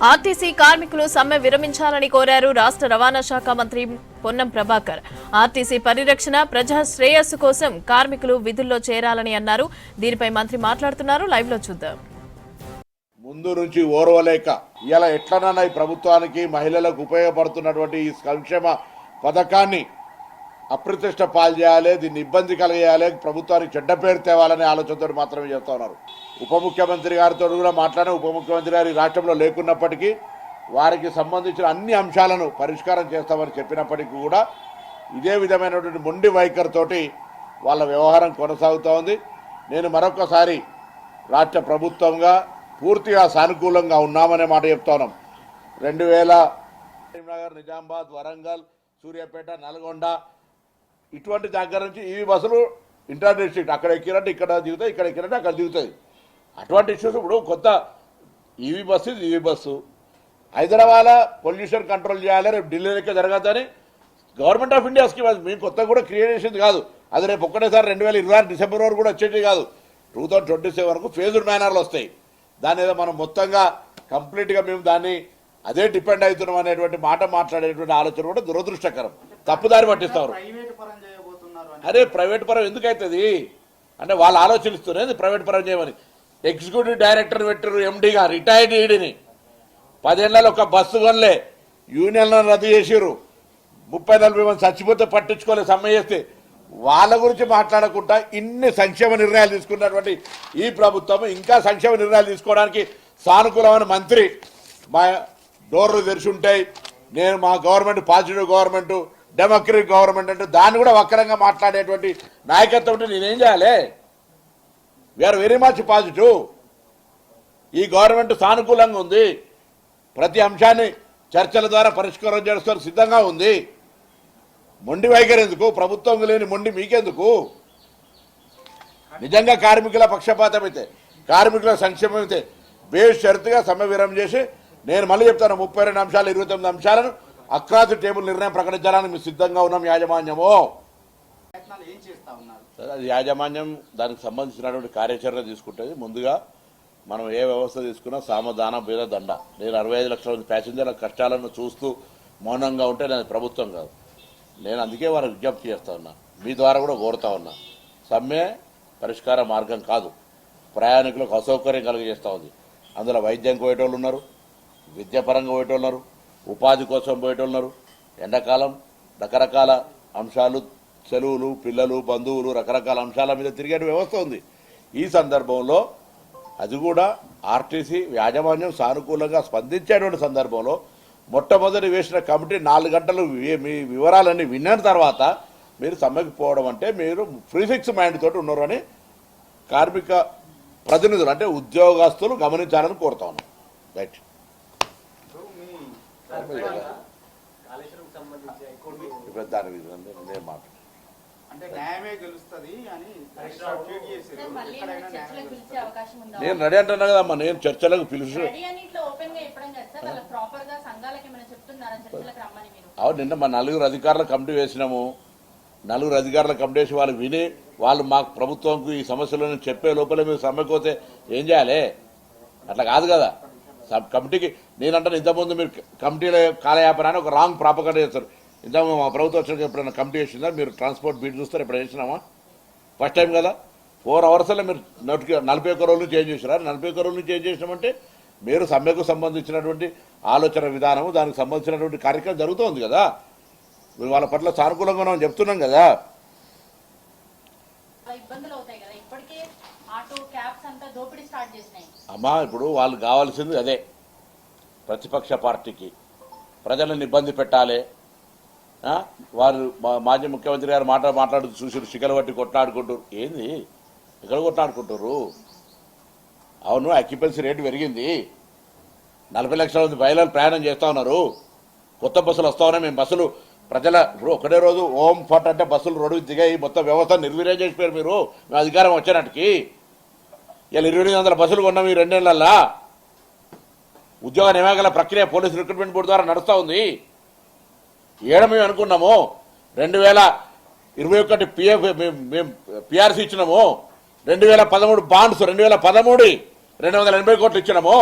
RTC కార్మికులు సమ్మె విరమించాలని కోరారు రాష్ట్ర రవాణా శాఖ మంత్రి పొన్నం ప్రభాకర్. ఆర్టీసీ పరిరక్షణ, ప్రజా శ్రేయస్సు కోసం కార్మికులు విధుల్లో చేరాలని అన్నారు. దీనిపై మంత్రి మాట్లాడుతున్నారు. లైవ్ లో చూద్దాం. ముందు నుంచి ఓర్వలేక ఇలా ఎట్లనన్నా ఈ ప్రభుత్వానికి మహిళలకు ఉపయోగపడుతున్నటువంటి ఈ సంక్షేమ పథకాన్ని అప్రతిష్ట పాలు చేయాలి, దీన్ని ఇబ్బంది కలిగేయాలి, ప్రభుత్వానికి చెడ్డ పేరు తేవాలనే ఆలోచనతో మాత్రమే చేస్తూ ఉన్నారు. ఉప ముఖ్యమంత్రి గారితో కూడా మాట్లాడిన ఉప ముఖ్యమంత్రి గారు ఈ రాష్ట్రంలో లేకున్నప్పటికీ వారికి సంబంధించిన అన్ని అంశాలను పరిష్కారం చేస్తామని చెప్పినప్పటికీ కూడా ఇదే విధమైనటువంటి మొండి వైఖరితోటి వాళ్ళ వ్యవహారం కొనసాగుతూ ఉంది. నేను మరొకసారి రాష్ట్ర ప్రభుత్వంగా పూర్తిగా సానుకూలంగా ఉన్నామనే మాట చెప్తా ఉన్నాం. 2000 కరీంనగర్, నిజామాబాద్, వరంగల్, సూర్యాపేట, నల్గొండ ఇటువంటి దగ్గర నుంచి ఈ బస్సులు ఇంటర్ డిస్ట్రిక్ట్ అక్కడ ఎక్కినట్టు ఇక్కడ దిగుతాయి, ఇక్కడ ఎక్కినట్టు అక్కడ దిగుతుంది. అటువంటి ఇష్యూస్ ఇప్పుడు కొత్త ఈవీ బస్సు, ఇది EV bus. Hyderabad pollution control చేయాలి, రేపు ఢిల్లీలోకే జరగద్దని గవర్నమెంట్ ఆఫ్ ఇండియా స్కీమ్. అది మేము కొత్తగా కూడా క్రియేట్ చేసింది కాదు. అది రేపు ఒక్కటేసారి 2026 డిసెంబర్ వరకు కూడా వచ్చేది కాదు. 2027 వరకు ఫేజ్డ్ మేనర్లు వస్తాయి. దాని ఏదో మనం మొత్తంగా కంప్లీట్గా మేము దాన్ని అదే డిపెండ్ అవుతున్నాం అనేటువంటి మాట మాట్లాడేటువంటి ఆలోచన కూడా దురదృష్టకరం, తప్పుదారి పట్టిస్తారు. అరే ప్రైవేట్ పరం ఎందుకు అవుతుంది అంటే వాళ్ళు ఆలోచిస్తున్నది ప్రైవేట్ పరం చేయమని. ఎగ్జిక్యూటివ్ డైరెక్టర్ పెట్టారు ఎండీగా, రిటైర్డ్ ఈడీని. 10 ఏళ్ళలో ఒక బస్సు కొనలే, యూనియన్లను రద్దు చేసారు, 30-40 మంది చచ్చిపోతే పట్టించుకోలేదు, సమ్మె చేస్తే. వాళ్ళ గురించి మాట్లాడకుండా ఇన్ని సంక్షేమ నిర్ణయాలు తీసుకున్నటువంటి ఈ ప్రభుత్వం ఇంకా సంక్షేమ నిర్ణయాలు తీసుకోవడానికి సానుకూలమైన మంత్రి మా డోర్లు తెరిచి ఉంటాయి. నేను మా government positive government, democratic government అంటే దాన్ని కూడా వక్రంగా మాట్లాడేటువంటి నాయకత్వం ఉంటే నేనేం చేయాలి? We are very much positive. ఈ గవర్నమెంట్ సానుకూలంగా ఉంది, ప్రతి అంశాన్ని చర్చల ద్వారా పరిష్కారం చేసుకోవడానికి సిద్ధంగా ఉంది. మొండి వైఖరి ఎందుకు? ప్రభుత్వం లేని మొండి మీకెందుకు? నిజంగా కార్మికుల పక్షపాతం అయితే, కార్మికుల సంక్షేమం అయితే బేషరతుగా సమ్మె విరామం చేసి, నేను మళ్ళీ చెప్తాను, 32 అంశాలు 29 అంశాలను అక్రాస్ టేబుల్ నిర్ణయం ప్రకటించడానికి మేము సిద్ధంగా ఉన్నాం. యాజమాన్యము అది యాజమాన్యం దానికి సంబంధించినటువంటి కార్యాచరణ తీసుకుంటుంది. ముందుగా మనం ఏ వ్యవస్థ తీసుకున్నా సామధాన భేద దండ. నేను 65 లక్షల మంది ప్యాసింజర్ల కష్టాలను చూస్తూ మౌనంగా ఉంటే నేను ప్రభుత్వం కాదు. నేను అందుకే వారికి విజ్ఞప్తి చేస్తా ఉన్నా, మీ ద్వారా కూడా కోరుతా ఉన్నా. సమ్మె పరిష్కార మార్గం కాదు, ప్రయాణికులకు అసౌకర్యం కలిగజేస్తూ ఉంది. అందులో వైద్యం పోయేటోళ్ళు ఉన్నారు, విద్యాపరంగా పోయేటోళ్ళు ఉన్నారు, ఉపాధి కోసం పోయేటోళ్ళు ఉన్నారు. ఎండాకాలం రకరకాల అంశాలు, సెలవులు, పిల్లలు, బంధువులు, రకరకాల అంశాల మీద తిరిగే వ్యవస్థ ఉంది. ఈ సందర్భంలో అది కూడా ఆర్టీసీ యాజమాన్యం సానుకూలంగా స్పందించేటువంటి సందర్భంలో మొట్టమొదటి వేసిన కమిటీ 4 గంటలు మీ వివరాలన్నీ విన్న తర్వాత మీరు సమ్మెకు పోవడం అంటే మీరు ప్రీఫిక్స్ మైండ్ తోటి ఉన్నారు అని కార్మిక ప్రతినిధులు అంటే ఉద్యోగస్తులు గమనించాలని కోరుతా ఉన్నాం. రైట్. దాని నేను మాట్లాడు నేను రెడీ అంటున్నా కదమ్మా. నేను చర్చలకు పిలుచు అవును. నిన్న మా 4 అధికారుల కమిటీ వేసినాము. 4 అధికారుల కమిటీ వేసి వాళ్ళు విని వాళ్ళు మాకు ప్రభుత్వంకు ఈ సమస్యలను చెప్పే లోపలే మీరు సమ్మెకోతే ఏం చేయాలి? అట్లా కాదు కదా. కమిటీకి నేనంటాను, ఇంతకుముందు మీరు కమిటీల కాలయాపనాన్ని ఒక రాంగ్ ప్రాపగండా చేస్తారు. ఇంతకు మా ప్రభుత్వం వచ్చాక ఎప్పుడైనా కమిటీ చేసిందా? మీరు ట్రాన్స్పోర్ట్ బీట్ చూస్తారు, ఎప్పుడు చేసినామా? ఫస్ట్ టైం కదా. 4 అవర్స్లో మీరు 41 రోజులు చేంజ్ చేసినారు. 41 రోజులు చేంజ్ చేసినామంటే మీరు సమ్మెకు సంబంధించినటువంటి ఆలోచన విధానము, దానికి సంబంధించినటువంటి కార్యక్రమం జరుగుతోంది కదా. మీరు వాళ్ళ పట్ల సానుకూలంగా మనం చెప్తున్నాం కదా. అమ్మా ఇప్పుడు వాళ్ళు కావాల్సింది అదే, ప్రతిపక్ష పార్టీకి ప్రజలను ఇబ్బంది పెట్టాలి. వారు మాజీ ముఖ్యమంత్రి గారు మాట్లాడుతూ చూసి శిఖలు పట్టి కొట్లాడుకుంటారు. ఏంది ఎక్కడ కొట్లాడుకుంటారు? అవును, ఆక్యుపెన్సీ రేటు పెరిగింది, 40 లక్షల మంది మహిళలు ప్రయాణం చేస్తూ ఉన్నారు, కొత్త బస్సులు వస్తూ ఉన్నాయి. మేము బస్సులు ప్రజల ఇప్పుడు ఒకటే రోజు ఓం ఫట్ అంటే బస్సులు రోడ్డు దిగాయి, మొత్తం వ్యవస్థ నిర్వీర్యం చేసిపోయారు మీరు. మేము అధికారం వచ్చేనాటికి ఇలా 2800 బస్సులు కొన్నాం ఈ 2 నెలల్లో. ఉద్యోగ నియామకాల ప్రక్రియ పోలీసు రిక్రూట్మెంట్ బోర్డు ద్వారా నడుస్తూ ఉంది. మేము అనుకున్నాము 2021 పిఎఫ్ మేము పిఆర్సీ ఇచ్చినాము, 2013 బాండ్స్ 2013 280 కోట్లు ఇచ్చినాము.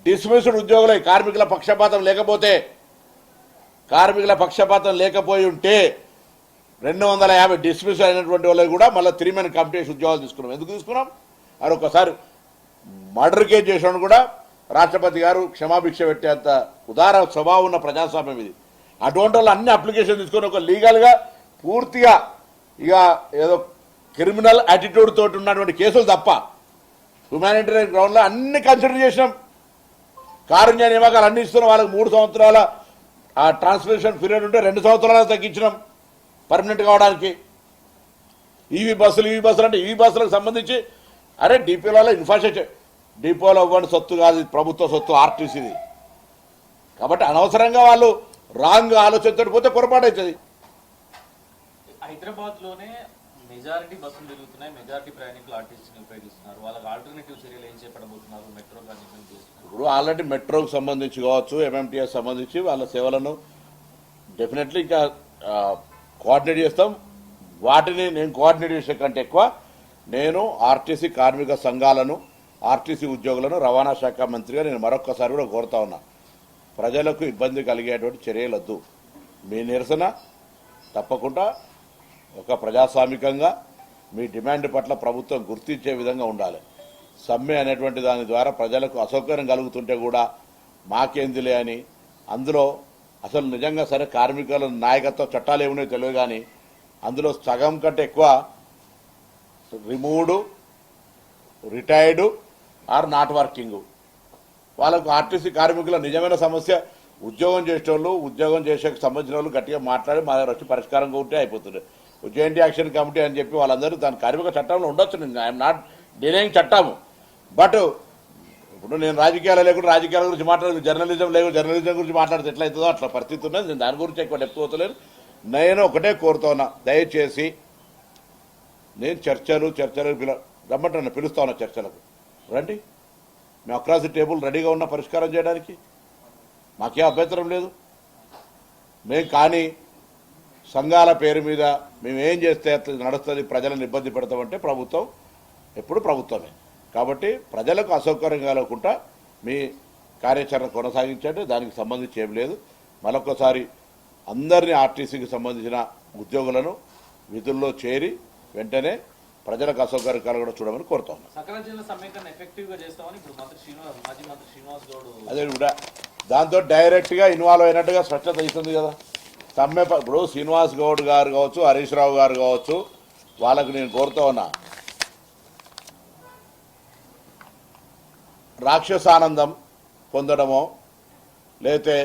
డిస్మిస్డ్ ఉద్యోగుల కార్మికుల పక్షపాతం లేకపోయి ఉంటే 250 డిస్మిస్ అయినటువంటి వాళ్ళకి కూడా మళ్ళీ 3 మెన్ కమిటీ ఉద్యోగాలు తీసుకున్నాం. ఎందుకు తీసుకున్నాం? అది ఒకసారి మర్డర్ కేసు చేసిన కూడా రాష్ట్రపతి గారు క్షమాభిక్ష పెట్టేంత ఉదార స్వభావం ఉన్న ప్రజాస్వామ్యం ఇది. అటువంటి వాళ్ళు అన్ని అప్లికేషన్ తీసుకొని ఒక లీగల్గా పూర్తిగా ఇక ఏదో క్రిమినల్ యాటిట్యూడ్ తోటి ఉన్నటువంటి కేసులు తప్ప హ్యుమానిటేరియన్ గ్రౌండ్లో అన్ని కన్సిడర్ చేసినాం. కారుణ్య నియామకాలు అన్ని ఇస్తున్నాం. వాళ్ళకి 3 సంవత్సరాల ట్రాన్స్లేషన్ పీరియడ్ ఉంటే 2 సంవత్సరాలు తగ్గించినాం పర్మనెంట్ కావడానికి. ఈవీ బస్సులు అంటే ఈవీ బస్సులకు సంబంధించి అరే డిపోలలో ఇన్ఫ్రాస్ట్రక్చర్ డిపోలో ఇవ్వండి సొత్తు కాదు, ప్రభుత్వ సొత్తు ఆర్టీసీది. కాబట్టి అనవసరంగా వాళ్ళు రాంగ్ ఆలోచనతో పోతే పొరపాటు అవుతుంది. హైదరాబాద్ లోనే మెజారిటీ బస్సులు తిరుగుతున్నాయి, మెజారిటీ ప్రయాణికులు ఆర్టీసీని ఉపయోగిస్తున్నారు. వాళ్ళకి ఆల్టర్నేటివ్ చర్యలు ఏం చేపడబోతున్నారు? మెట్రో కానీ ఇప్పుడు ఆల్రెడీ మెట్రోకి సంబంధించి కావచ్చు, ఎంఎంటీఎస్ సంబంధించి వాళ్ళ సేవలను డెఫినెట్లీ ఇంకా కోఆర్డినేట్ చేస్తాం. వాటిని నేను కోఆర్డినేట్ చేసే కంటే ఎక్కువ నేను ఆర్టీసీ కార్మిక సంఘాలను, ఆర్టీసీ ఉద్యోగులను రవాణా శాఖ మంత్రిగా నేను మరొక్కసారి కూడా కోరుతా ఉన్నా, ప్రజలకు ఇబ్బంది కలిగేటువంటి చర్యలొద్దు. మీ నిరసన తప్పకుండా ఒక ప్రజాస్వామికంగా మీ డిమాండ్ పట్ల ప్రభుత్వం గుర్తించే విధంగా ఉండాలి. సమ్మె అనేటువంటి దాని ద్వారా ప్రజలకు అసౌకర్యం కలుగుతుంటే కూడా మాకేందిలే అని, అందులో అసలు నిజంగా సరే కార్మికుల నాయకత్వ చట్టాలు ఏమున్నాయో తెలియదు కానీ అందులో సగం కంటే ఎక్కువ removed, retired or not working. వాళ్ళకు ఆర్టీసీ కార్మికుల నిజమైన సమస్య ఉద్యోగం చేసేటోళ్ళు, ఉద్యోగం చేసే సంబంధించిన వాళ్ళు గట్టిగా మాట్లాడి మా దగ్గర వచ్చి పరిష్కారంగా ఉంటే అయిపోతుంది. జాయింట్ యాక్షన్ కమిటీ అని చెప్పి వాళ్ళందరూ దాని కార్మిక చట్టంలో ఉండొచ్చు. ఐఎమ్ నాట్ డినైయింగ్ చట్టము. బట్ ఇప్పుడు నేను రాజకీయాలు లేకుండా రాజకీయాల గురించి మాట్లాడదు, జర్నలిజం లేకుండా జర్నలిజం గురించి మాట్లాడితే ఎట్లయితుందో అట్లా పరిస్థితి ఉన్నది. నేను దాని గురించి ఎక్కువ డెప్త్ పోతలేను. నేను ఒకటే కోరుతున్నా, దయచేసి నేను చర్చలు రమ్మంటున్నా, పిలుస్తా ఉన్నా చర్చలకు రండి. మేము అక్రాస్ ది టేబుల్ రెడీగా ఉన్న పరిష్కారం చేయడానికి మాకేం అభ్యంతరం లేదు. మేము కానీ సంఘాల పేరు మీద మేము ఏం చేస్తే నడుస్తుంది, ప్రజలను ఇబ్బంది పెడతామంటే ప్రభుత్వం ఎప్పుడు ప్రభుత్వమే. కాబట్టి ప్రజలకు అసౌకర్యం కలగకుండా మీ కార్యాచరణ కొనసాగించండి, దానికి సంబంధించి ఏం లేదు. మరొకసారి అందరినీ ఆర్టీసీకి సంబంధించిన ఉద్యోగులను విధుల్లో చేరి వెంటనే ప్రజలకు అసౌకర్యం కలగడం చూడమని కోరుతా ఉన్నాం. అదే కూడా దాంతో డైరెక్ట్ గా ఇన్వాల్వ్ అయినట్టుగా స్పష్టత ఇస్తుంది కదా. సమ్మె ఇప్పుడు శ్రీనివాస్ గౌడ్ గారు కావచ్చు, హరీష్ రావు గారు కావచ్చు, వాళ్ళకు నేను కోరుతా ఉన్నా, రాక్షసానందం పొందడమో లేతే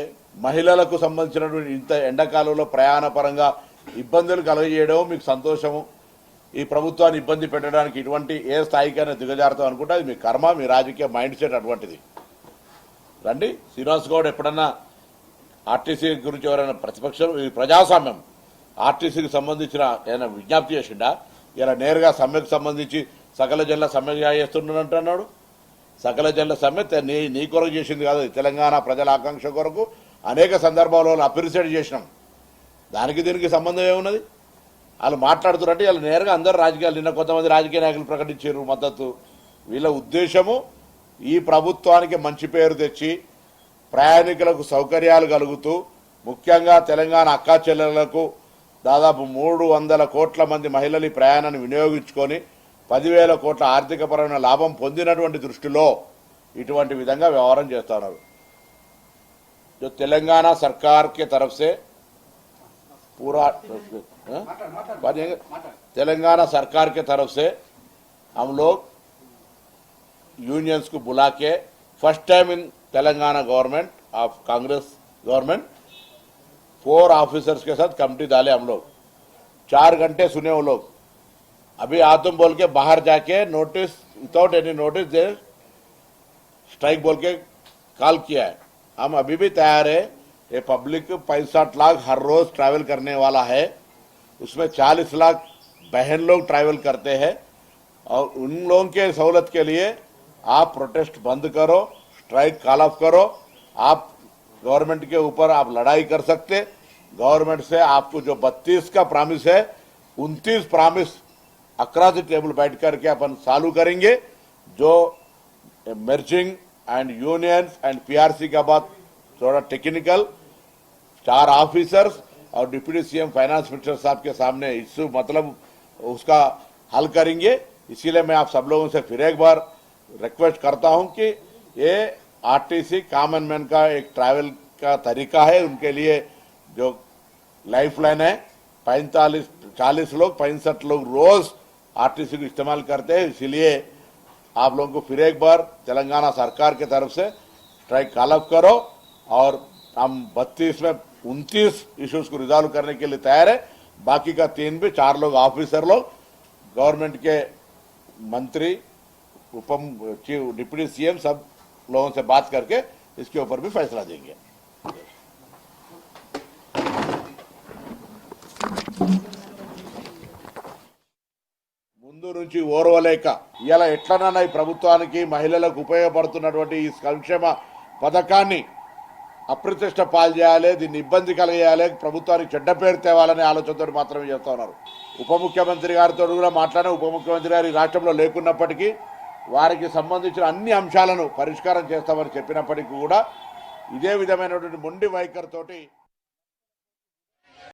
మహిళలకు సంబంధించినటువంటి ఇంత ఎండాకాలంలో ప్రయాణపరంగా ఇబ్బందులు కలగజేయడమో మీకు సంతోషము. ఈ ప్రభుత్వాన్ని ఇబ్బంది పెట్టడానికి ఇటువంటి ఏ స్థాయికైనా దిగజారుతాం అనుకుంటే అది మీ కర్మ, మీ రాజకీయ మైండ్ సెట్ అటువంటిది. రండి. శ్రీనివాస్ గౌడ్ ఎప్పుడన్నా ఆర్టీసీ గురించి ఎవరైనా ప్రతిపక్షం, ఈ ప్రజాస్వామ్యం ఆర్టీసీకి సంబంధించిన ఏదైనా విజ్ఞప్తి చేసిండా? ఇలా నేరుగా సమ్మెకు సంబంధించి సకల జిల్లా సమ్మె చేస్తున్నట్టు. సకల జిల్లా సమ్మె నీ కొరకు చేసింది కాదు, తెలంగాణ ప్రజల ఆకాంక్ష కొరకు అనేక సందర్భాల్లో అప్రిషియేట్ చేసినాం. దానికి దీనికి సంబంధం ఏమున్నది? వాళ్ళు మాట్లాడుతున్నట్టు వాళ్ళు నేరుగా అందరూ రాజకీయాలు, నిన్న కొంతమంది రాజకీయ నాయకులు ప్రకటించారు మద్దతు. వీళ్ళ ఉద్దేశము ఈ ప్రభుత్వానికి మంచి పేరు తెచ్చి ప్రయాణికులకు సౌకర్యాలు కలుగుతూ, ముఖ్యంగా తెలంగాణ అక్కా చెల్లెళ్లకు దాదాపు 300 కోట్ల మంది మహిళలు ఈ ప్రయాణాన్ని వినియోగించుకొని 10,000 కోట్ల ఆర్థికపరమైన లాభం పొందినటువంటి దృష్టిలో ఇటువంటి విధంగా వ్యవహారం చేస్తున్నారు. जो तेलंगाना सरकार के तरफ से पूरा तेलंगाना सरकार के तरफ से हम लोग यूनियंस को बुला के first time in Telangana government of Congress government 4 officers के साथ कमेटी डाले हम लोग. 4 घंटे सुने वो लोग. अभी आ तुम बोल के बाहर जाके notice without any notice they strike बोल के कॉल किया है. हम अभी भी तैयार है. ये पब्लिक 65 लाख हर रोज ट्रैवल करने वाला है, उसमें 40 लाख बहन लोग ट्रैवल करते हैं. और उन लोगों के सहूलत के लिए आप प्रोटेस्ट बंद करो, स्ट्राइक कॉल ऑफ करो. आप गवर्नमेंट के ऊपर आप लड़ाई कर सकते. गवर्नमेंट से आपको जो 32 का प्रॉमिस है 29 प्रॉमिस अक्रॉस द टेबल बैठ करके अपन चालू करेंगे. जो merging and unions and PRC का बात थोड़ा टेक्निकल 4 ऑफिसर्स और डिप्टी सीएम फाइनेंस मिनिस्टर साहब के सामने इश्यू मतलब उसका हल करेंगे। इसीलिए मैं आप सब लोगों से फिर एक बार रिक्वेस्ट करता हूं कि ये आरटीसी कॉमन मैन का एक ट्रैवल का तरीका है, उनके लिए जो लाइफ लाइन है 40 लोग 65 लोग रोज आरटीसी को इस्तेमाल करते हैं। इसीलिए आप लोगों को फिर एक बार तेलंगाना सरकार की तरफ से स्ट्राइक कॉल करो और हम 32 में 29 इश्यूज को रिजॉल्व करने के लिए तैयार है। बाकी का 3 भी 4 लोग ऑफिसर लोग गवर्नमेंट के मंत्री डिप्टी सीएम सब लोगों से बात करके इसके ऊपर भी फैसला देंगे। ముందు నుంచి ఓర్వలేక ఇలా ఎట్లనన్నా ఈ ప్రభుత్వానికి మహిళలకు ఉపయోగపడుతున్నటువంటి ఈ సంక్షేమ పథకాన్ని అప్రతిష్ట పాలు చేయాలి, దీన్ని ఇబ్బంది కలిగేయాలి, ప్రభుత్వానికి చెడ్డ పేరు తేవాలనే ఆలోచనతో మాత్రమే చేస్తూ ఉన్నారు। ఉప ముఖ్యమంత్రి గారితో కూడా మాట్లాడిన ఉప ముఖ్యమంత్రి గారు ఈ రాష్ట్రంలో లేకున్నప్పటికీ వారికి సంబంధించిన అన్ని అంశాలను పరిష్కారం చేస్తామని చెప్పినప్పటికీ కూడా ఇదే విధమైనటువంటి మొండి వైఖరితోటి